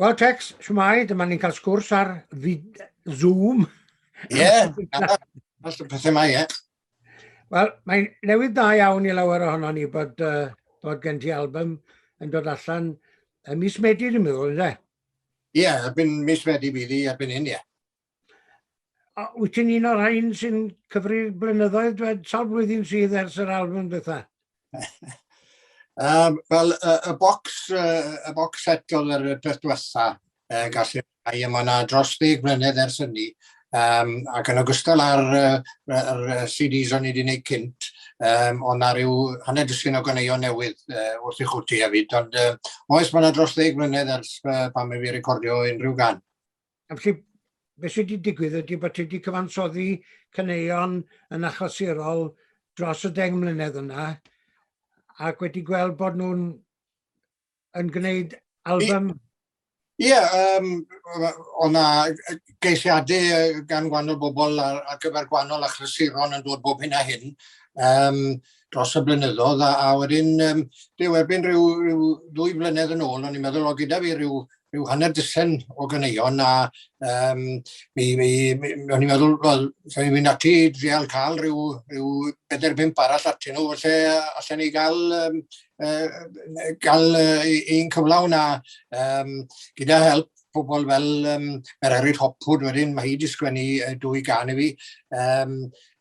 Wel, Tex, siwmai, dyma ni'n cael sgwrs ar Zoom. Ie, that's y pethau mae, ie. Wel, mae'n newydd da iawn I lawer ohono ni bod gen ti album yn dod allan mis Medi, dwi'n meddwl, ynddo? Ie, erbyn mis Medi bydd I erbyn hyn, ie. Wyt ti'n un o'r rhain sy'n cyfri blynyddoedd, dweud, sawl blwyddyn sydd ers yr album dweitha? Wel, y bocs set oedd yr peth diwetha gallu rhai, mae yna dros 10 mlynedd ers hynny. Ac yn ogystal ar CDs o'n I wedi gwneud cynt, ond na rhyw hanner dysgyn o ganeuon newydd wrth I chwti hefyd. Ond oes mae yna dros 10 mlynedd ers pan mae fi recordio unrhyw gan. Felly, beth sydd wedi digwydd ydy bod ti wedi cyfansoddi caneuon yn achosurol dros y 10 mlynedd yna, ac wedi gweld bod nhw'n gwneud album. Ie, o'na geisiadau gan gwahanol bobl ar gyfer gwahanol achlysuron yn dod bob hyn a hyn dros y blynyddoedd, a wedyn erbyn rhyw 2 flynedd yn ôl, o'n i'n meddwl o gyda fi rhyw hanner dysyn o ganeuon, a o'n i'n meddwl, wel, sa'n i'n mynd ati drial cael rhyw 4-5 arall atyn nhw, felly allan ni gael un cyflawn, a gyda help pobl fel Eryri Hopwood wedyn, mae hi wedi sgwennu 2 gan I fi.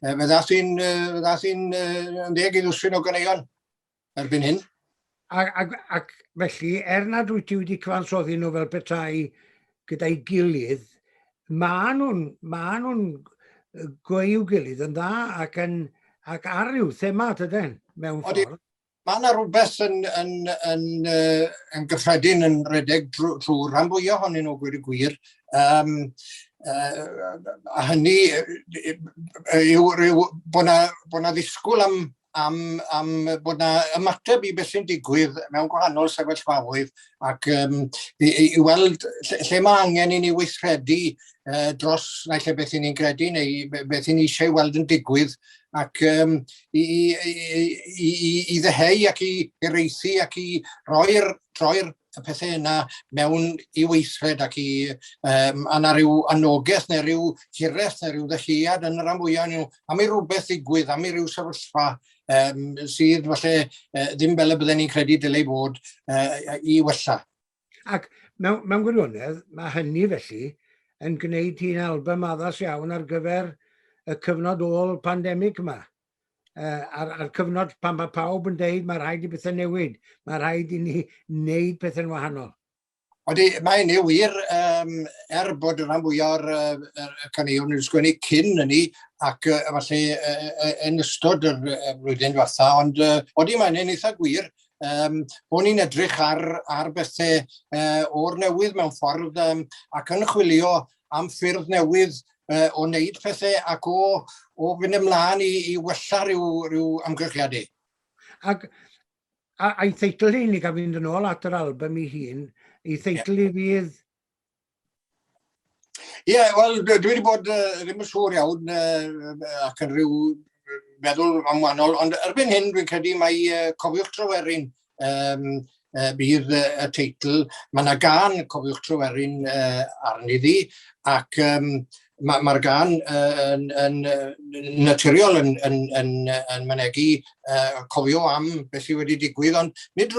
Fe ddath hi'n 10 I ddwsyn o ganeuon erbyn hyn. Ac felly, nad wyt ti wedi cyfansoddi nhw fel petai gyda'i gilydd, mae nhw'n gweud i'w gilydd yn dda ac ar ryw thema, tydyn, mewn ffordd. Mae yna rhywbeth yn gyffredin yn redeg trwy'r rhan fwyaf ohonyn nhw, gweud y gwir. A hynny yw bod na ddisgwyl am bod na ymateb I beth sy'n digwydd mewn gwahanol sefyllfaoedd, ac I weld lle mae angen I ni weithredu dros naill beth I ni'n credu neu beth I ni eisiau weld yn digwydd, ac I ddeheu ac I reithi ac I roi'r y pethau yna mewn I weithred, ac yna rhyw anogaeth neu rhyw hiraeth neu rhyw ddechreuad yn y rhan fwyaf nhw, am I rhywbeth ddigwydd, am I ryw sefyllfa sydd falle ddim fel y bydden ni'n credu dylai bod I wella. Ac mewn gwirionedd, mae hynny felly yn gwneud hi'n album addas iawn ar gyfer y cyfnod ôl pandemig yma. A'r cyfnod pan mae pawb yn dweud mae rhaid I bethau newid, mae rhaid I ni wneud pethau'n wahanol. Mae'n wir, bod y rhan fwyaf o'r caneuon yn sgwennu cyn hynny, ac falle yn ystod yr blwyddyn diwetha, ond mae'n eitha gwir, bod ni'n edrych ar bethau o'r newydd mewn ffordd, ac yn chwilio am ffyrdd newydd o wneud pethau ac o fynd ymlaen I wella rhyw amgylchiadau. A'i theitl hi, ni gael fynd yn ôl at yr album I hun, I theitl hi fydd? Ie, wel, dwi wedi bod ddim yn siŵr iawn ac yn rhyw meddwl am wahanol, ond erbyn hyn dwi'n credu mae Cofiwch Tryweryn bydd y teitl. Mae yna gan Cofiwch Tryweryn arni ddi, ac mae'r gan yn naturiol yn mynegu cofio am beth sydd wedi digwydd, ond nid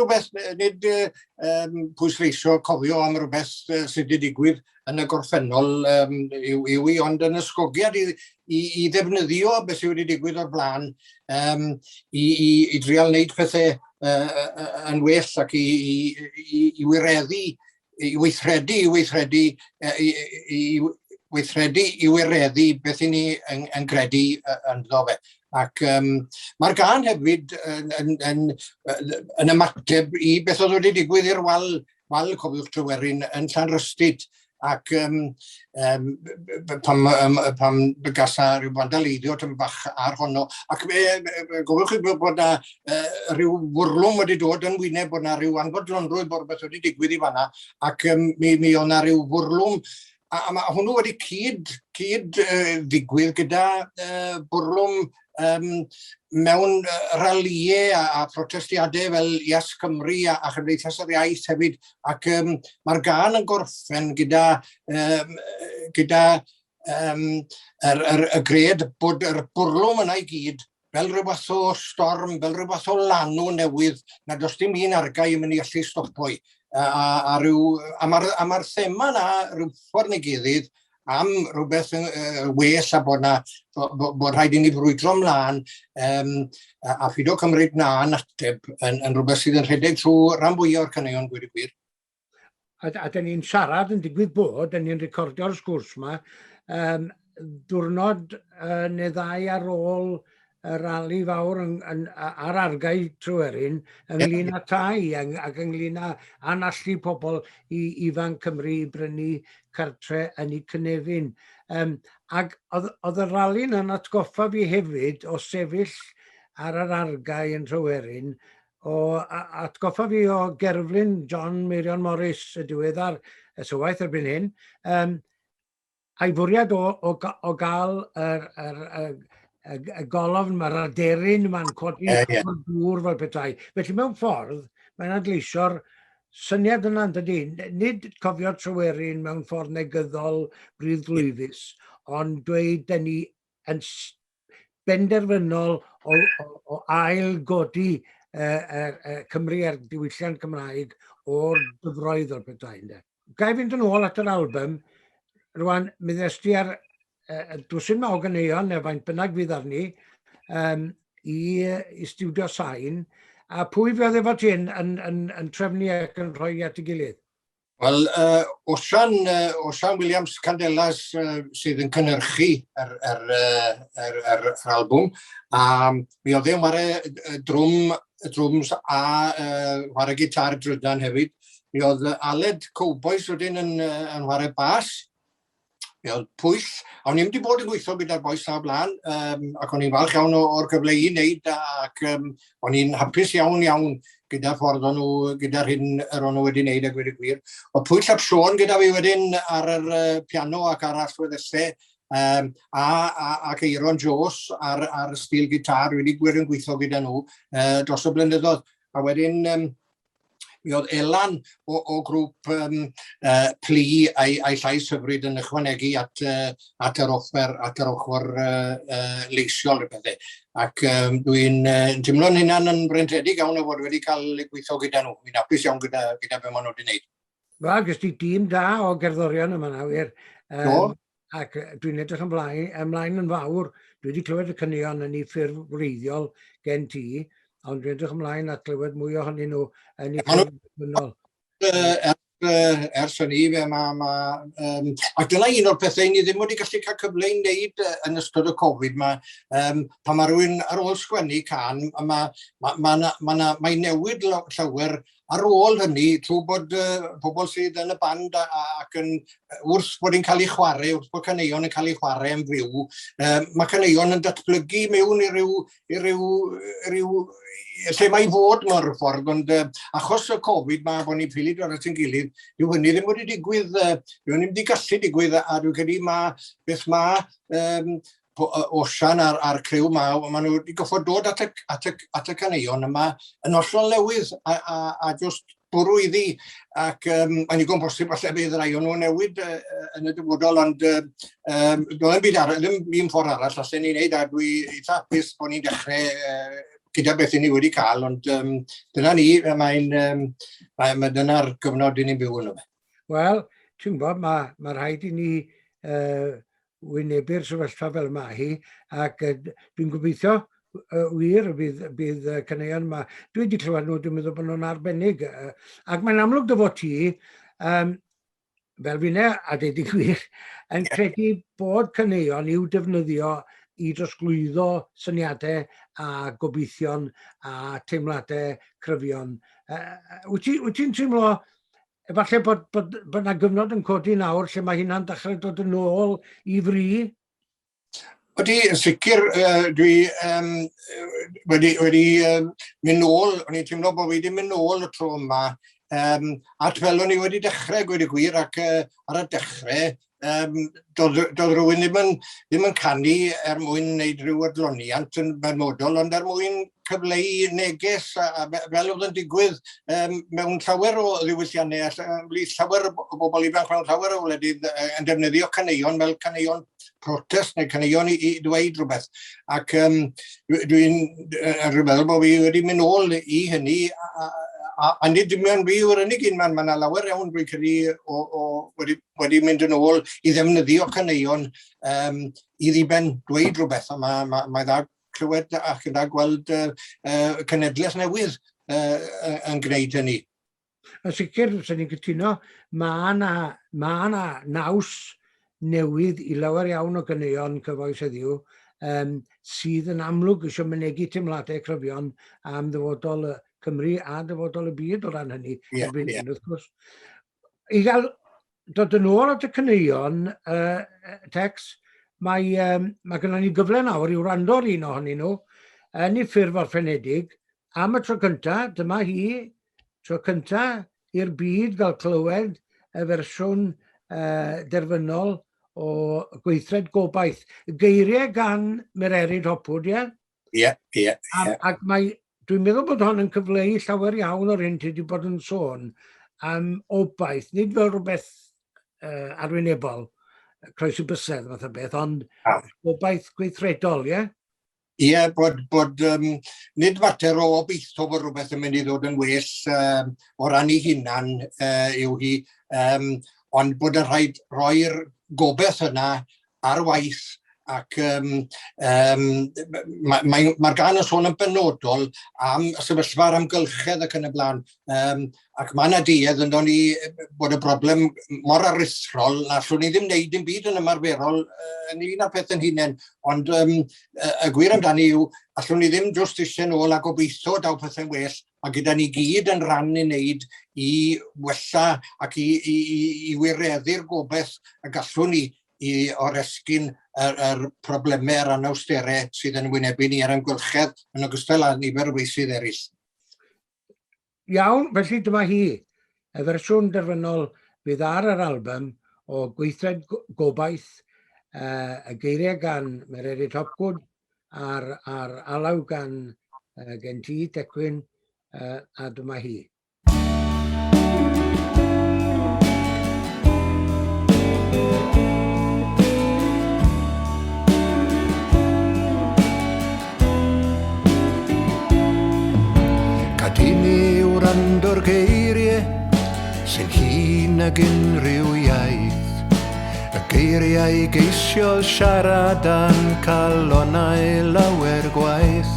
pwysleisio cofio am rhywbeth sydd wedi digwydd yn y gorffennol yw I, ond yn ysgogiad I ddefnyddio beth sydd wedi digwydd o'r blaen I drial wneud pethau yn well ac I wireddu, I wireddu beth I ni yn credu ynddo fe. Ac mae'r gan hefyd yn ymateb I beth oedd wedi digwydd i'r wal Cofiwch Tryweryn yn Llanrystyd, ac pam gasa rhyw bandaleiddio tym bach ar honno, ac gofiwch chi bod na rhyw wrlwm wedi dod yn wyneb, bod na rhyw anfodlonrwydd bod beth wedi digwydd I fanna, ac mi oedd na rhyw wrlwm A mae hwnnw wedi cyd ddigwydd gyda bwrlwm mewn ralïau a protestiadau fel Ias Cymru a Chymdeithas yr Iaith hefyd, ac mae'r gan yn gorffen gyda y gred bod yr bwrlwm yna I gyd fel rhywbeth o storm, fel rhywbeth o lanw newydd, nad oes dim un argae yn mynd I allu stopoi. A mae'r thema yna rhyw ffordd neu gilydd am rhywbeth well a bod rhaid I ni frwydro ymlaen a ffido cymryd na'n ateb yn rhywbeth sydd yn rhedeg trwy ran fwyaf o'r caneuon gweud y gwir. A dyn ni'n siarad yn digwydd bod, dyn ni'n recordio'r sgwrs yma, diwrnod neu ddau ar ôl y rali fawr ar argae Tryweryn ynglyn â tai ac ynglyn â anallu pobl ifan Cymru I brynu cartre yn eu cynefin. Ac oedd y rali'n yn atgoffa fi hefyd o sefyll ar yr argae yn Tryweryn, o atgoffa fi o gerflun John Meirion Morris y diweddar y sywaith erbyn hyn, a'i fwriad o gael y golofn, mae'r aderyn yma'n codi dŵr fel petai. Felly mewn ffordd, mae'n adleisio'r syniad yna, dydy. Nid cofio Tryweryn mewn ffordd negyddol breuddlwyfus, ond dweud dyn ni yn benderfynol o ail godi Cymru ar diwylliant Cymraeg o'r dyfroedd o'r petai. Gai fynd yn ôl at yr album, rwan, mi ddesti ar dwsin ma o ganeuon, neu faint bynnag fydd arni, I studio Sain, a pwy fydd efo ti yn trefnu ac yn rhoi at ei gilydd? Wel, Osian Williams Candelas sydd yn cynhyrchu yr albwm, a mi oedd e'n ware drwms a ware gitar drydan hefyd. Mi oedd Aled Cowboys wedyn yn ware bas, mi oedd Pwyll, a o'n i'n wedi bod yn gweithio gyda'r boes na blaen, ac o'n i'n falch iawn o'r gyfle I wneud, ac o'n i'n hapus iawn gyda'r ffordd o'n nhw, gyda'r hyn yr o'n nhw wedi wneud a gweud y gwir. O Pwyll ap Sion gyda fi wedyn ar yr piano ac ar allweddesau, ac Eiron Jos ar y stil gitar, wedi gwir yn gweithio gyda nhw dros y blynyddoedd. A wedyn, mi oedd Elan o grŵp pli a'i llais hyfryd yn ychwanegu at yr ochr leisiol y pethau. Ac dwi'n teimlo'n hynna'n yn brentedig iawn o fod wedi cael ei gweithio gyda nhw. Mi'n hapus iawn gyda be maen nhw wedi wneud. Wel, gys ti dîm da o gerddorion yma nawr. Ac dwi'n edrych ymlaen yn fawr. Dwi wedi clywed y caneuon yn ei ffurf wreiddiol gen ti, ond dwi'n edrych ymlaen at glywed mwy ohonyn nhw yn ei ffurf wreiddiol. Ers hynny, ac dyna un o'r pethau ni ddim wedi gallu cael cyfle I wneud yn ystod y Covid. Pan mae rhywun ar ôl sgwennu can, mae'n newid llawer ar ôl hynny, trwy bod pobl sydd yn y band ac wrth bod hi'n cael ei chwarae, wrth bod caneuon yn cael ei chwarae yn fyw, mae caneuon yn datblygu mewn I ryw lle mae fod mewn ffordd, ond achos y Covid mae bod ni'n ffili dod at ein gilydd, dyw hynny ddim wedi digwydd, dyw hynny wedi gallu digwydd, a dwi'n credu beth Osian a'r criw maen nhw wedi goffod dod at y caneuon yma yn hollol newydd a just bwrw iddi, ac mae'n digon bosib falle bydd rai o'n nhw newid yn y dyfodol, ond doedd yn byd arall, ddim un ffordd arall allan ni'n neud, a dwi eitha hapus bod ni'n dechrau gyda beth ni wedi cael, ond dyna ni, dyna'r gyfnod ni'n byw yn yma. Wel, ti'n gwybod, mae rhaid I ni wynebu'r sefyllfa fel yma hi, ac dwi'n gobeithio wir bydd caneuon yma. Dwi wedi clywed nhw, dwi'n meddwl bod nhw'n arbennig, ac mae'n amlwg dy fod ti, fel finne, a dweud I gwir, yn credu bod caneuon i'w defnyddio I drosglwyddo syniadau a gobeithion a teimladau cryfion. Wyt ti'n teimlo, efallai bod yna gyfnod yn codi nawr lle mae hynna'n dechrau dod yn ôl I fri? Ydy, yn sicr, dwi wedi mynd nôl, o'n i'n teimlo bod wedi mynd nôl y tro yma, at fel o'n i wedi dechrau gweud y gwir, ac ar y dechrau, doedd rhywun ddim yn canu mwyn wneud rhyw adloniant yn benodol, ond mwyn cyfleu neges, fel oedd yn digwydd mewn llawer o ddiwylliannau, llawer o bobl ifanc mewn llawer o wledydd yn defnyddio caneuon fel caneuon protest neu caneuon i dweud rhywbeth. Ac dwi'n rhywbeth bod fi wedi mynd ôl i hynny, a nid dim ond fi yw'r unig un, mae yna lawer iawn dwi'n credu wedi mynd yn ôl i ddefnyddio caneuon i ddiben dweud rhywbeth. Mae dda clywed ac yn dda gweld cenedlaeth newydd yn gwneud hynny. Yn sicr, sy'n ni'n cytuno, mae yna naws newydd i lawer iawn o ganeuon cyfoes heddiw sydd yn amlwg eisiau mynegu teimladau cryfion am ddyfodol Cymru a dyfodol y byd o ran hynny. Wrth gwrs. I gael dod yn ôl at y caneuon, Tex, mae gennym ni gyfle nawr i wrando ar un ohonyn nhw yn ei ffurf orffenedig. Am y tro cyntaf, dyma hi, tro cyntaf i'r byd gael clywed y fersiwn derfynol o gweithred gobaith. Geiriau gan Mererid Hopwood, ie? Ie. Ac dwi'n meddwl bod hon yn cyfleu llawer iawn o'r hyn ti wedi bod yn sôn am obaith, nid fel rhywbeth arwynebol, croesi bysedd fath o beth, ond obaith gweithredol, ie? Ie, bod nid mater o obeithio bod rhywbeth yn mynd i ddod yn well o ran ei hunan yw hi, ond bod yn rhaid roi'r gobeith yna ar waith. Ac mae'r gan yn sôn yn benodol am sefyllfa'r amgylchedd ac yn y blaen. Ac mae yna duedd yn dod i bod y broblem mor aruthrol na allwn ni ddim wneud dim byd yn ymarferol yn un o'r peth yn hunain. Ond y gwir amdani yw, allwn ni ddim just eisiau nôl a gobeithio daw pethau'n well, a gyda ni gyd yn rhan i wneud i wella ac i wireddu'r gobeith y gallwn ni i oresgyn yr problemau a'r anawsterau sydd yn wynebu ni ar amgylchedd yn ogystal â nifer o feysydd eraill. Iawn, felly dyma hi, y fersiwn derfynol fydd ar yr album o gweithred gobaith, y geiriau gan Mererid Hopwood a'r alaw gan ti, Tecwyn, a dyma hi. Cadini o rando'r geiriau sy'n hyn ag unrhyw iaith. Y geiriau geisio siarad a'n calonau lawer gwaith.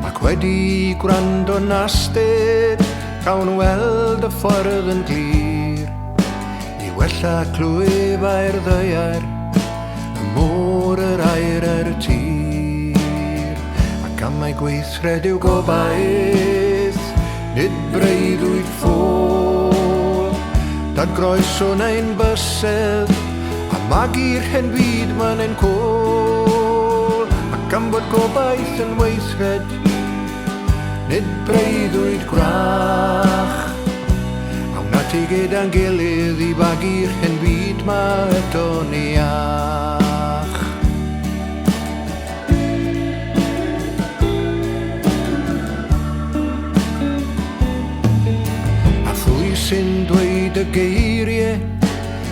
Ac wedi gwrando nasted, cawn weld y ffordd yn glir. I wella clwyfau'r ddeiar, y môr yr air yr tir. Ac am ei gweithred yw gobaith, nid breuddwyd ffôl. Dad groeso neu'n bysedd, a magu'r hen fyd ma'n ein cwl. Ac am bod gobaith yn weithred, nid breuddwyd gwrach. Awn ati gyda'n gilydd i bagu'r hen fyd ma eto ni ach. Sy'n dweud y geiriau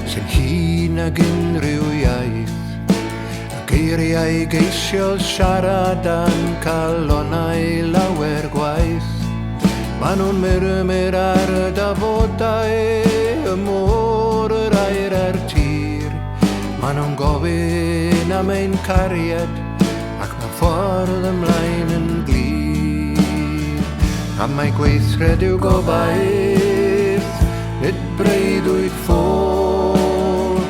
sy'n hyn ag unrhyw iaith. Y geiriau geisio siarad a'n calonau lawer gwaith. Maen nhw'n myrmyr ar y dafodau, y môr, yr air a'r tir. Maen nhw'n gofyn am ein cariad, ac mae ffordd ymlaen yn glir. Am ei gweithred yw gobaith, nid breuddwyd ffôl.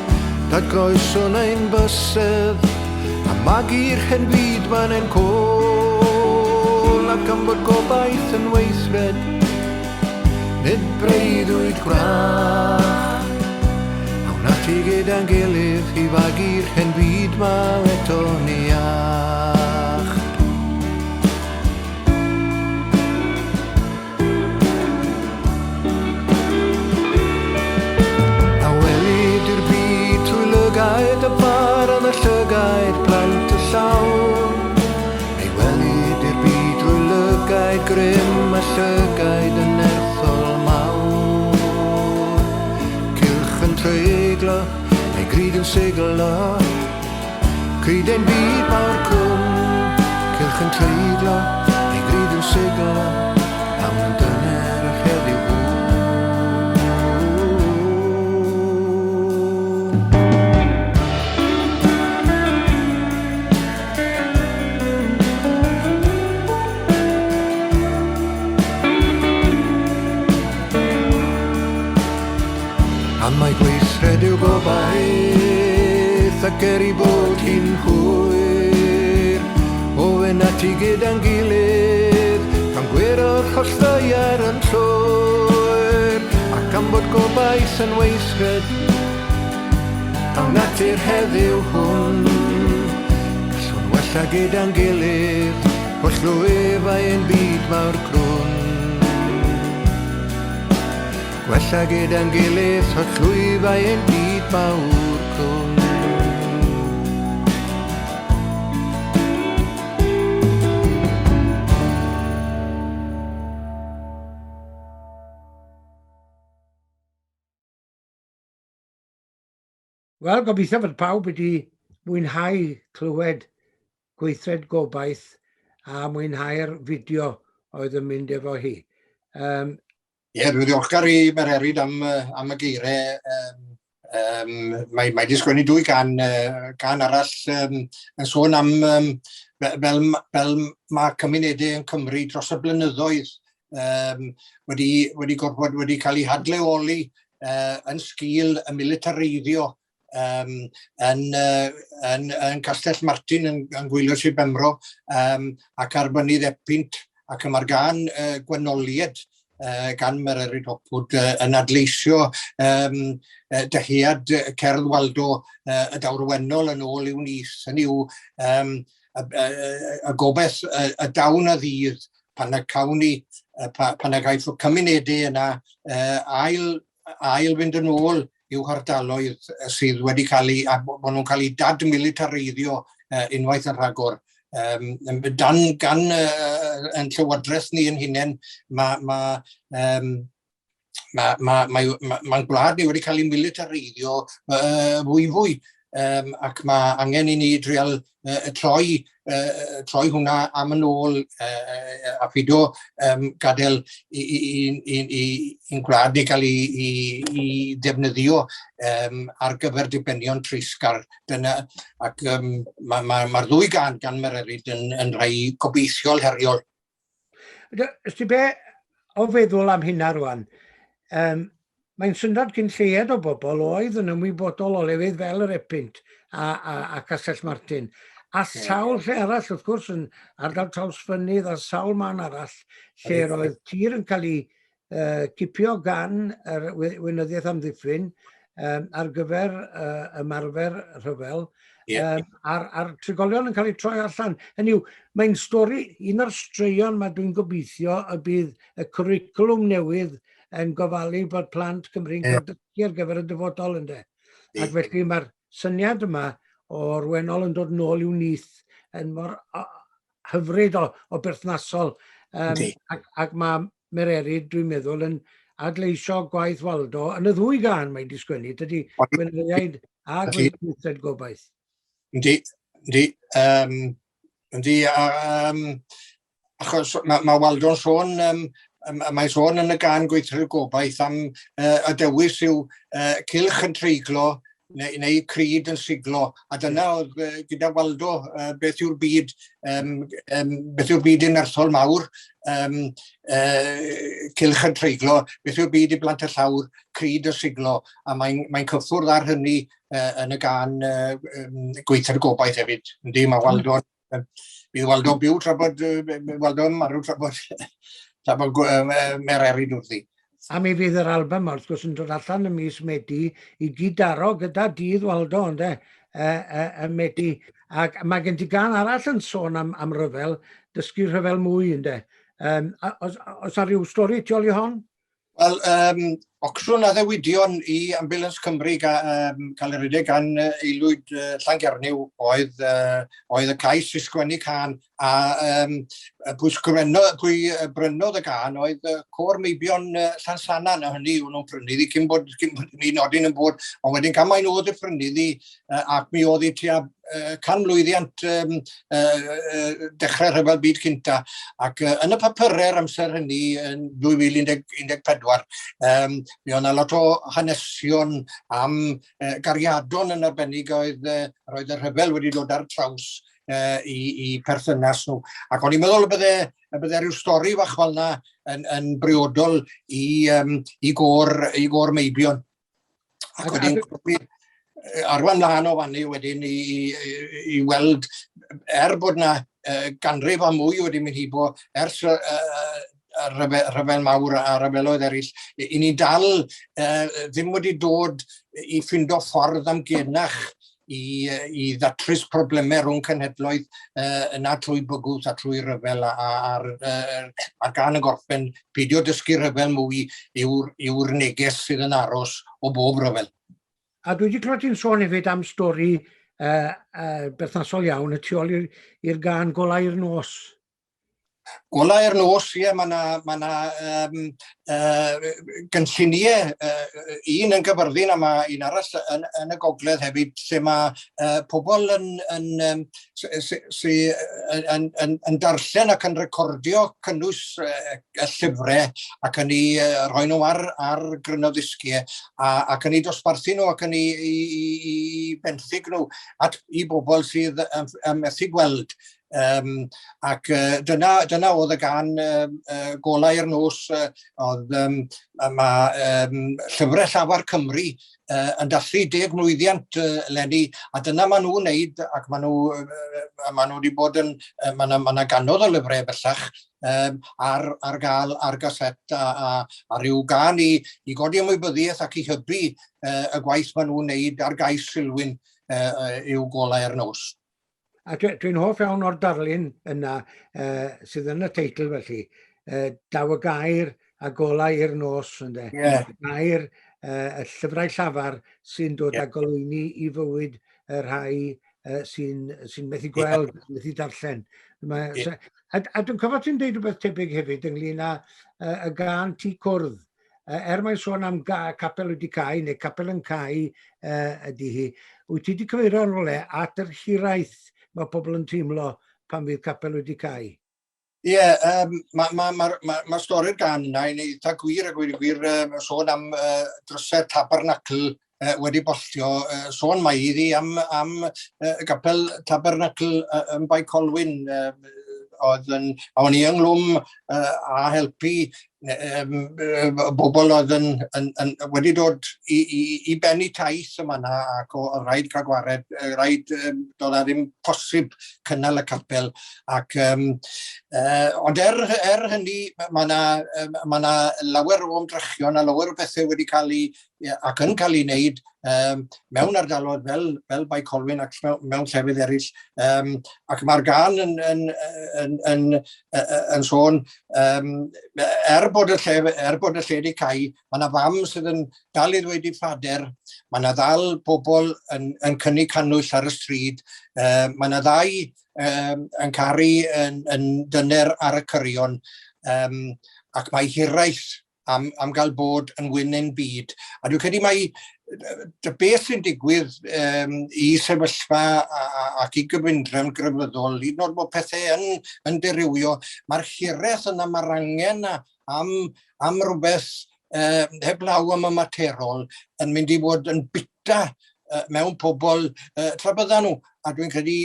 Dad groeso neu'n bysedd, a magu'r hen fyd ma'n ein cwl. Ac am bod gobaith yn weithred, nid breuddwyd gwrach. Awn ati gyda'n gilydd i fagu'r hen fyd ma eto ni ach. siglo, cryd ein byd mawr crwn, cylch yn treiglo, ei gryd yn siglo, awn yn dyner a heddiw hwn. A mae gweithred i'w gobaith ac i bod hi'n hwyr o yn ati gyda'n gilydd gan gwiro'r holltau'r yn llwyr ac am bod gobaith yn weithred awn ati'r heddiw hwn gallwn wella gyda'n gilydd o llwyfau ein byd mawr crwn. Gwella gyda'n gilydd o llwyfau ein byd mawr crwn. Wel, gobeithio fod pawb wedi mwynhau clywed gweithred gobaith a mwynhau'r fideo oedd yn mynd efo hi. Rwy'n ddiolchgar i Mererid am y geiriau. Mae wedi sgwennu dwy gan arall yn sôn am fel mae cymunedau yn Cymru dros y blynyddoedd wedi cael eu hadleoli yn sgil y militareiddio yn Castell Martin yn Gwylio Sir Benfro ac ar Mynydd Epynt ac yma'r gan gwenoliad gan Mererid Hopwood yn adleisio dyhead Cerdd Waldo y dawrwenol yn ôl i'w nis. Hynny yw y gobeith y dawn a ddydd pan y gaiff y cymunedau yna ail fynd yn ôl i'w hardaloedd sydd wedi cael eu dadmilitareiddio unwaith yn rhagor. Gan yn llywodraeth ni yn hunain, mae'n gwlad ni wedi cael ei militareiddio fwy ac mae angen i ni drial troi hwnna am yn ôl a peidio gadael i'n gwlad ni gael ei ddefnyddio ar gyfer dibenion treisgar. Ac mae'r ddwy gan Mererid yn rhai gobeithiol heriol. Ysdi be o feddwl am hynna rwan? Mae'n syndod cyn lleied o bobl oedd yn ymwybodol o lefydd fel yr Epynt a Castell Martin. A sawl lle arall, wrth gwrs, yn ardal Trawsfynydd a sawl man arall, lle roedd tir yn cael ei cipio gan yr Weinyddiaeth Amddiffyn ar gyfer ymarfer rhyfel, a'r trigolion yn cael ei troi allan. Hynny yw, mae'n stori, un o'r straeon mae dwi'n gobeithio y bydd y cwricwlwm newydd yn gofalu bod plant Cymru'n cael dysgu ar gyfer y dyfodol ynddo. Ac felly mae'r syniad yma o'r wenol yn dod nôl i'w nith yn mor hyfryd o berthnasol. Ac mae Mererid, dwi'n meddwl, yn adleisio gwaith Waldo yn y ddwy gan mae wedi sgwennu, dydy Gwenoliaid a gweithred gobaith. Yndi. Achos mae Waldo'n sôn, mae'n sôn yn y gan gweithred gobaith am y dewis yw cylch yn treiglo neu cryd yn siglo, a dyna oedd gyda Waldo beth yw'r byd unerthol mawr, cylch yn treiglo, beth yw'r byd i blant y llawr, cryd yn siglo, a mae'n cyffwrdd ar hynny yn y gan gweithred gobaith hefyd. Yndi, mae Waldo, bydd Waldo byw tra bod Waldo yn marw tra bod Mererid wrthi. A mi fydd yr album wrth gwrs yn dod allan y mis Medi i gydaro gyda dydd Waldo, ynde, Medi. Ac mae gen ti gan arall yn sôn am rhyfel, dysgu rhyfel mwy, ynde. Oes yna rhyw stori tu ôl i hon? Wel, ocsiwn a ddewidion i Ambulance Cymru cael ei redeg gan aelwyd Llangernyw oedd y cais i sgwennu can, a pwy brynodd y gan oedd Côr Meibion Llansannan a hynny o'n nhw'n prynu cyn bod mi nodyn yn bod, ond wedyn gan mai nhw oedd y prynu ac mi oedd hi tua 100 mlwyddiant dechrau rhyfel byd cynta ac yn y papurau'r amser hynny yn 2014 mi oedd yna lot o hanesion am gariadon yn arbennig oedd yr rhyfel wedi dod ar traws i perthynas nhw. Ac o'n i'n meddwl y bydde rhyw stori fach fel yna yn briodol i Gôr Meibion. Ac o'n i'n arwain lan o fannu wedyn i weld, bod yna ganrif a mwy wedi mynd hibo ers rhyfel mawr a rhyfeloedd eraill, i ni dal ddim wedi dod i ffindo ffordd amgenach i ddatrys problemau rhwng cenhedloedd yna trwy bygwth a trwy rhyfel a gan y gorffen peidio dysgu rhyfel mwy yw'r neges sydd yn aros o bob rhyfel. A dwi wedi clywed ti'n sôn hefyd am stori berthnasol iawn y tu ôl i'r gân Golau i'r Nos. Golau i'r Nos, ie, mae yna gynlluniau, un yn Gyfyrddin a mae un arall yn y Gogledd hefyd, lle mae pobl yn darllen ac yn recordio cynnwys y llyfrau ac yn ei rhoi nhw ar grynodisgiau ac yn ei dosbarthu nhw ac yn ei benthyg nhw i bobl sydd yn methu gweld. Ac dyna oedd y gan Golau i'r Nos, oedd llyfrau llafar Cymru yn dathlu 10 mlwyddiant eleni, a dyna maen nhw'n wneud, ac maen nhw wedi bod yn, mae yna ganodd o lyfrau bellach ar gael ar gaset a ryw gan i godi ymwybyddiaeth ac i hybu y gwaith maen nhw'n wneud ar gais Sylwyn i'w Golau i'r Nos. A dwi'n hoff iawn o'r darlun yna sydd yn y teitl felly, Daw y Gair a Golau i'r Nos, ynde. Gair, y llyfrau llafar sy'n dod â golwyni i fywyd y rhai sy'n methu gweld, methu darllen. A dwi'n cofio ti'n deud rhywbeth tebyg hefyd ynglyn â y gân Tŷ Cwrdd. Mae'n sôn am capel wedi cael, neu capel yn cael ydy hi, wyt ti wedi cyfeirio yn ole at yr hiraeth mae pobl yn teimlo pan fydd capel wedi cael? Ie, mae stori'r gan yna, yn eitha gwir ac wedi gwir sôn am drysau tabernacl wedi bollio, sôn mae iddi am capel tabernacl yn Bai Colwyn, oedd o'n i ynglwm a helpu bobl oedd wedi dod i bennu taith yma yna ac o rhaid cael gwared, rhaid doedd na ddim posib cynnal y capel ac ond hynny mae yna lawer o ymdrechion a lawer o bethau wedi cael ac yn cael ei wneud mewn ardaloedd fel Bai Colwyn ac mewn llefydd eraill ac mae'r gan yn sôn bod y lle wedi cael, mae yna fam sydd yn dal i ddweud i ffader, mae yna ddal bobl yn cynnig cannwyll ar y stryd, mae yna ddau yn caru yn dyner ar y cyrion, ac mae hiraeth am gael bod yn wyn ein byd. A dwi'n credu mai beth sy'n digwydd i sefyllfa ac i gyfundrefn grefyddol, hyd yn oed bod pethau yn dirywio, mae'r hiraeth yna, mae'r angen am rhywbeth heb law am y materol yn mynd i fod yn bita mewn pobl tra byddan nhw. A dwi'n credu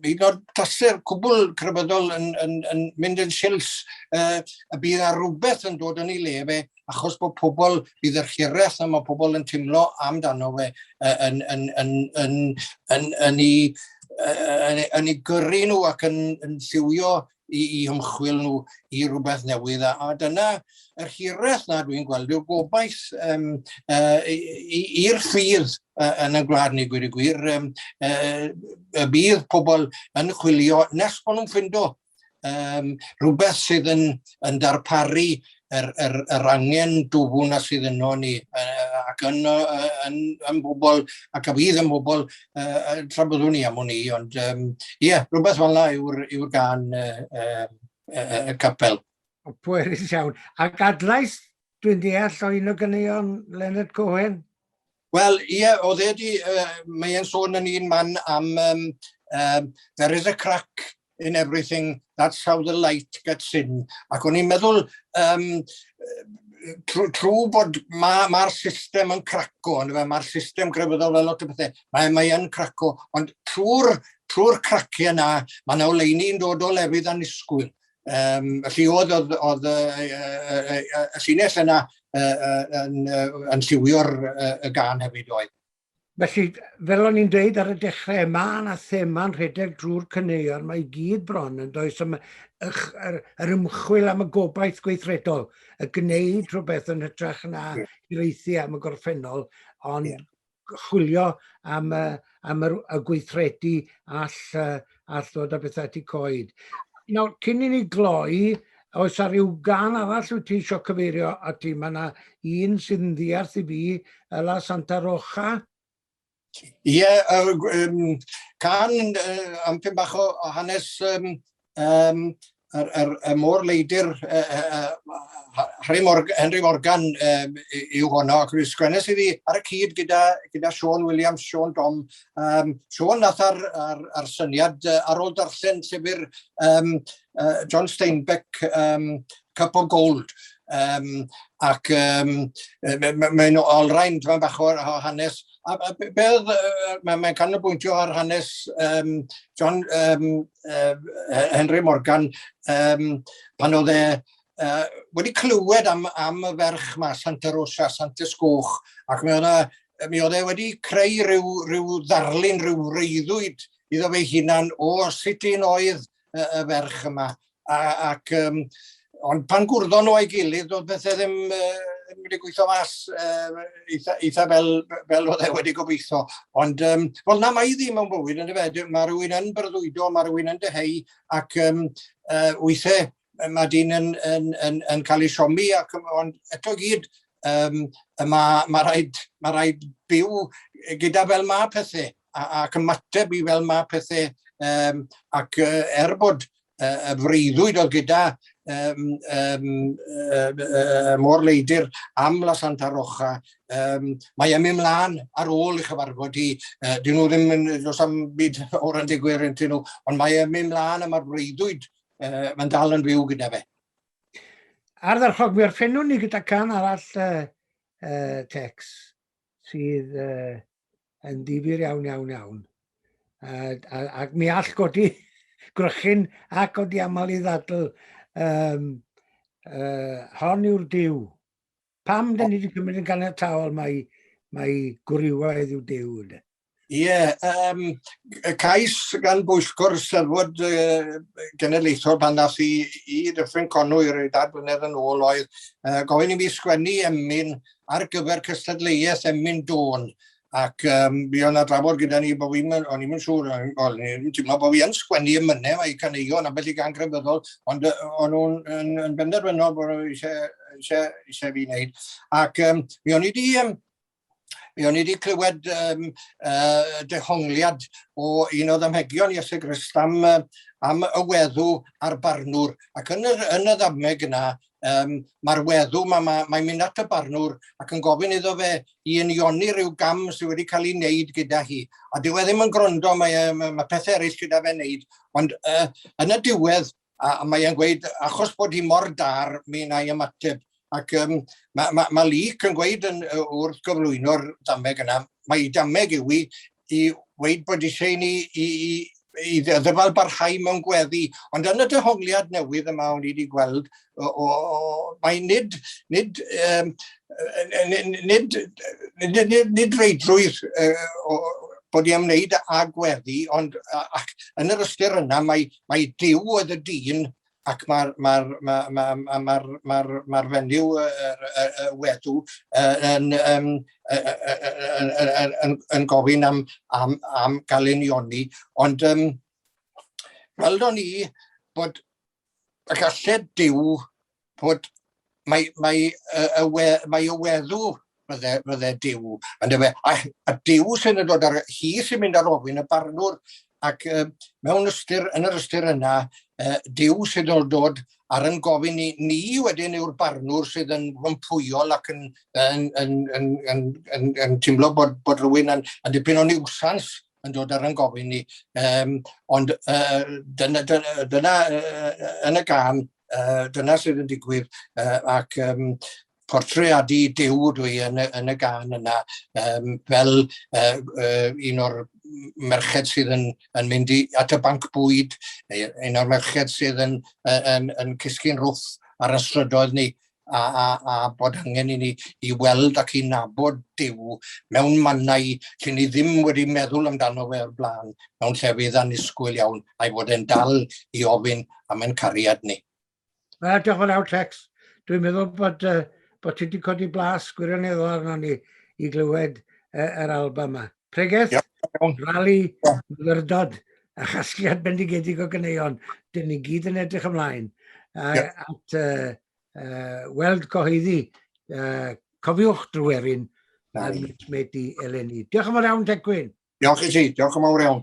hyd yn oed tasau'r cwbl crefyddol yn mynd yn sils, bydd yna rhywbeth yn dod yn ei le fe achos bod pobl, bydd yr hiraeth yma pobl yn teimlo amdano fe yn ei gyrru nhw ac yn lliwio i ymchwil nhw i rhywbeth newydd. A dyna yr hiraeth na dwi'n gweld yw'r gobaith i'r ffydd yn y gwlad ni gwir i gwir. Bydd pobl yn chwilio nes bod nhw'n ffindo rhywbeth sydd yn darparu yr angen dwfwn a sydd yno ni ac yn bobl ac a fydd yn bobl tra byddwn ni am hwn i, ond ie, rhywbeth fel yna yw'r gan capel. Pwerus iawn. Ac adlais, dwi'n deall o un o ganeuon Leonard Cohen? Wel, ie, oedd mae'n sôn yn un man am there is a crack in everything, that's how the light gets in. Ac o'n i'n meddwl, trwy bod mae'r system yn craco, mae'r system grefyddol fel lot o bethau, mae'n craco, ond trwy'r craciau yna, mae yna oleini'n dod o lefydd anisgwyl. Felly oedd y llinell yna yn lliwio'r gan hefyd oedd. Felly, fel o'n i'n dweud ar y dechrau, mae yna thema'n rhedeg drwy'r caneuon, mae i gyd bron yn does yr ymchwil am y gobaith gweithredol, y gwneud rhywbeth yn hytrach na gyfieithu am y gorffennol, ond chwilio am y gweithredu all ddod â bethau ati coed. Nawr, cyn i ni gloi, oes ar ryw gan arall wyt ti eisiau cyfeirio ati? Mae yna un sydd yn ddiarth i fi, La Santa Rocha. Ie, can am pyn bach o hanes y môr leidir Henry Morgan yw honno, ac wedi sgwennes i fi ar y cyd gyda Sean Williams, Sean Dom. Sean nath ar syniad ar ôl darllen llyfr John Steinbeck, Cup of Gold. Ac mae'n olrhain, mae'n bach o hanes. Mae'n canolbwyntio ar hanes Henry Morgan pan oedd wedi clywed am y ferch yma, Santa Rosa, Santa Sgwch, ac mi oedd wedi creu rhyw ddarlun, rhyw reiddwyd iddo fe hunan o sut un oedd y ferch yma. Ond pan gwrddo nhw ei gilydd, oedd bethau ddim wedi gweithio mas eitha fel oedd wedi gobeithio. Ond fel na mae ddim mewn bywyd, mae rhywun yn breuddwydo, mae rhywun yn deheu, ac weithiau mae dyn yn cael ei siomi, ond eto gyd mae rhaid byw gyda fel mae pethau, ac ymateb i fel mae pethau, ac bod y freuddwyd oedd gyda môr leidir am La Santa Rocha. Mae mynd mlaen ar ôl i chyfarfod hi. Dyn nhw ddim yn dos am byd o'r yn digwyr yn nhw, ond mae mynd mlaen am ar freuddwyd mae'n dal yn fyw gyda fe. Ar ddarchog, mi orffennwn ni gyda can arall Tex sydd yn ddifyr iawn. Ac mi all godi grychyn ac godi aml i ddadl hon yw'r diw. Pam dyn ni wedi cymryd yn ganiataol mae gwrywaidd yw diw? Ie, cais gan bwyllgor Eisteddfod Genedlaethol pan nath i Dyffryn Conwy i'r 2 blynedd yn ôl oedd gofyn i mi sgwennu emyn ar gyfer cystadleuaeth emyn Dôn. Ac mi o'n drafod gyda ni bod o'n i'n siŵr, o'n teimlo bod fi yn sgwennu emynau mae caneuon ambell i gan grefyddol, ond o'n nhw'n benderfynol bod nhw eisiau fi wneud. Ac mi o'n i wedi clywed dehongliad o un o ddamhegion Iesu Grist am y weddw a'r barnwr. Ac yn y ddameg yna, mae'r weddw, mae'n mynd at y barnwr ac yn gofyn iddo fe i unioni rhyw gam sydd wedi cael ei wneud gyda hi. A dyw e ddim yn gwrando, mae pethau eraill gyda fe wneud. Ond yn y diwedd, mae'n gweud, achos bod hi mor dar, mi wna i ymateb. Ac mae Leek yn gweud wrth gyflwyno'r dameg yna, mae dameg yw i weid bod eisiau ni i ddyfal barhau mewn gweddi. Ond yn y dehongliad newydd yma o'n i wedi gweld, mae nid reidrwydd bod i ymwneud â gweddi, ond yn yr ystyr yna mae diw oedd y dyn ac mae'r fenyw weddw yn gofyn am gael ei unioni. Ond weldon ni bod y galled diw bod mae y weddw fydde diw. A diw sy'n dod ar hi sy'n mynd ar ofyn y barnwr. Ac yn yr ystyr yna, Dyw sydd yn dod ar yn gofyn ni wedyn yw'r barnwr sydd yn wympwyol ac yn teimlo bod rhywun yn dipyn o niwsans yn dod ar yn gofyn ni. Ond dyna yn y gan, dyna sydd yn digwydd ac portreadu Duw dwi yn y gan yna fel un o'r merched sydd yn mynd at y banc bwyd, un o'r merched sydd yn cysgu'n rwth ar y strydoedd ni a bod angen i ni i weld ac i nabod Duw mewn mannau lle ni ddim wedi meddwl amdano fe o'r blaen, mewn llefydd annisgwyl iawn, a'i fod e'n dal i ofyn am ein cariad ni. Diolch yn fawr, Tex. Dwi'n meddwl bod ti wedi codi blas gwirioneddol arno ni i glywed yr album yma. Pregeth, rali, myfyrdod a chasgliad bendigedig o ganeuon. Dyn ni gyd yn edrych ymlaen at weld cyhoeddi. Cofiwch drwy'r un a mis Medi eleni. Diolch yn fawr iawn, Tecwyn. Diolch i ti, diolch yn fawr iawn.